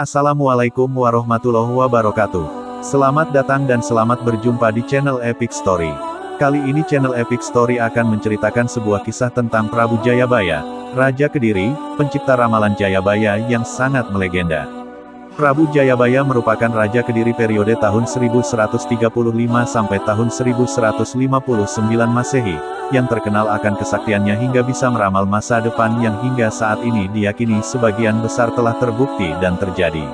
Assalamualaikum warahmatullahi wabarakatuh. Selamat datang dan selamat berjumpa di channel Epic Story. Kali ini channel Epic Story akan menceritakan sebuah kisah tentang Prabu Jayabaya, Raja Kediri, pencipta ramalan Jayabaya yang sangat melegenda. Prabu Jayabaya merupakan Raja Kediri periode tahun 1135 sampai tahun 1159 Masehi, yang terkenal akan kesaktiannya hingga bisa meramal masa depan yang hingga saat ini diyakini sebagian besar telah terbukti dan terjadi.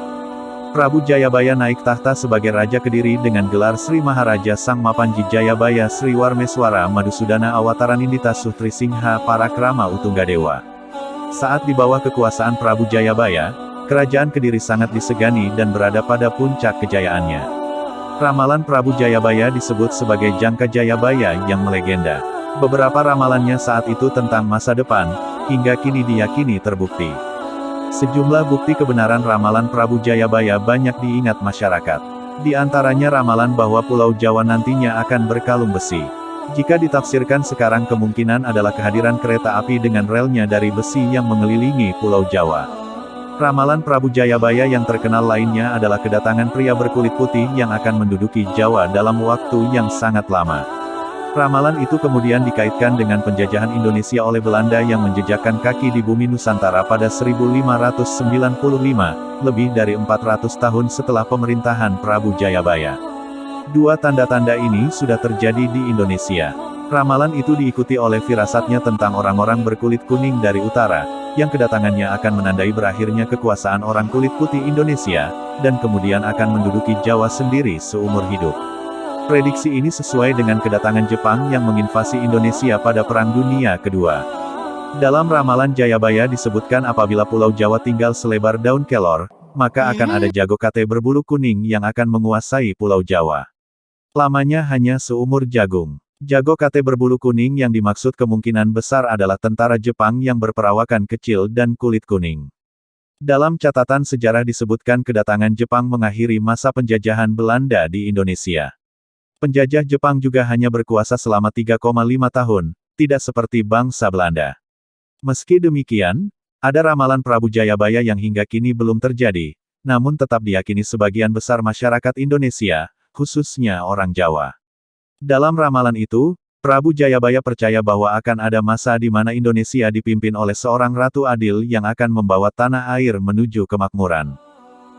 Prabu Jayabaya naik tahta sebagai Raja Kediri dengan gelar Sri Maharaja Sang Mapanji Jayabaya Sri Warmeswara Madusudana Awataran Indita Suhtri Singha Parakrama Utunggadewa. Saat di bawah kekuasaan Prabu Jayabaya, kerajaan Kediri sangat disegani dan berada pada puncak kejayaannya. Ramalan Prabu Jayabaya disebut sebagai Jangka Jayabaya yang melegenda. Beberapa ramalannya saat itu tentang masa depan, hingga kini diyakini terbukti. Sejumlah bukti kebenaran ramalan Prabu Jayabaya banyak diingat masyarakat. Di antaranya ramalan bahwa Pulau Jawa nantinya akan berkalung besi. Jika ditafsirkan sekarang kemungkinan adalah kehadiran kereta api dengan relnya dari besi yang mengelilingi Pulau Jawa. Ramalan Prabu Jayabaya yang terkenal lainnya adalah kedatangan pria berkulit putih yang akan menduduki Jawa dalam waktu yang sangat lama. Ramalan itu kemudian dikaitkan dengan penjajahan Indonesia oleh Belanda yang menjejakkan kaki di bumi Nusantara pada 1595, lebih dari 400 tahun setelah pemerintahan Prabu Jayabaya. Dua tanda-tanda ini sudah terjadi di Indonesia. Ramalan itu diikuti oleh firasatnya tentang orang-orang berkulit kuning dari utara, yang kedatangannya akan menandai berakhirnya kekuasaan orang kulit putih Indonesia, dan kemudian akan menduduki Jawa sendiri seumur hidup. Prediksi ini sesuai dengan kedatangan Jepang yang menginvasi Indonesia pada Perang Dunia Kedua. Dalam ramalan Jayabaya disebutkan apabila Pulau Jawa tinggal selebar daun kelor, maka akan ada jago kate berbulu kuning yang akan menguasai Pulau Jawa. Lamanya hanya seumur jagung. Jago kate berbulu kuning yang dimaksud kemungkinan besar adalah tentara Jepang yang berperawakan kecil dan kulit kuning. Dalam catatan sejarah disebutkan kedatangan Jepang mengakhiri masa penjajahan Belanda di Indonesia. Penjajah Jepang juga hanya berkuasa selama 3,5 tahun, tidak seperti bangsa Belanda. Meski demikian, ada ramalan Prabu Jayabaya yang hingga kini belum terjadi, namun tetap diyakini sebagian besar masyarakat Indonesia, khususnya orang Jawa. Dalam ramalan itu, Prabu Jayabaya percaya bahwa akan ada masa di mana Indonesia dipimpin oleh seorang Ratu Adil yang akan membawa tanah air menuju kemakmuran.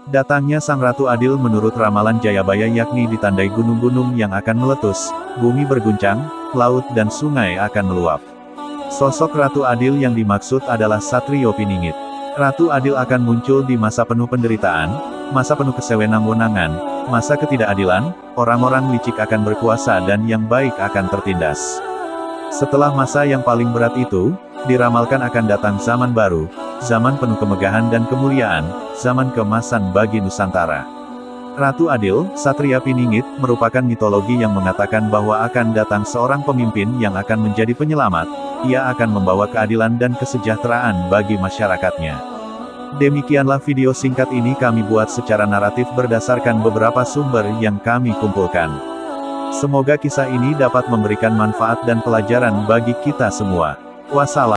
Datangnya Sang Ratu Adil menurut ramalan Jayabaya yakni ditandai gunung-gunung yang akan meletus, bumi berguncang, laut dan sungai akan meluap. Sosok Ratu Adil yang dimaksud adalah Satrio Piningit. Ratu Adil akan muncul di masa penuh penderitaan, masa penuh kesewenang-wenangan, masa ketidakadilan, orang-orang licik akan berkuasa dan yang baik akan tertindas. Setelah masa yang paling berat itu, diramalkan akan datang zaman baru, zaman penuh kemegahan dan kemuliaan, zaman keemasan bagi Nusantara. Ratu Adil, Satria Piningit, merupakan mitologi yang mengatakan bahwa akan datang seorang pemimpin yang akan menjadi penyelamat, ia akan membawa keadilan dan kesejahteraan bagi masyarakatnya. Demikianlah video singkat ini kami buat secara naratif berdasarkan beberapa sumber yang kami kumpulkan. Semoga kisah ini dapat memberikan manfaat dan pelajaran bagi kita semua. Wassalam.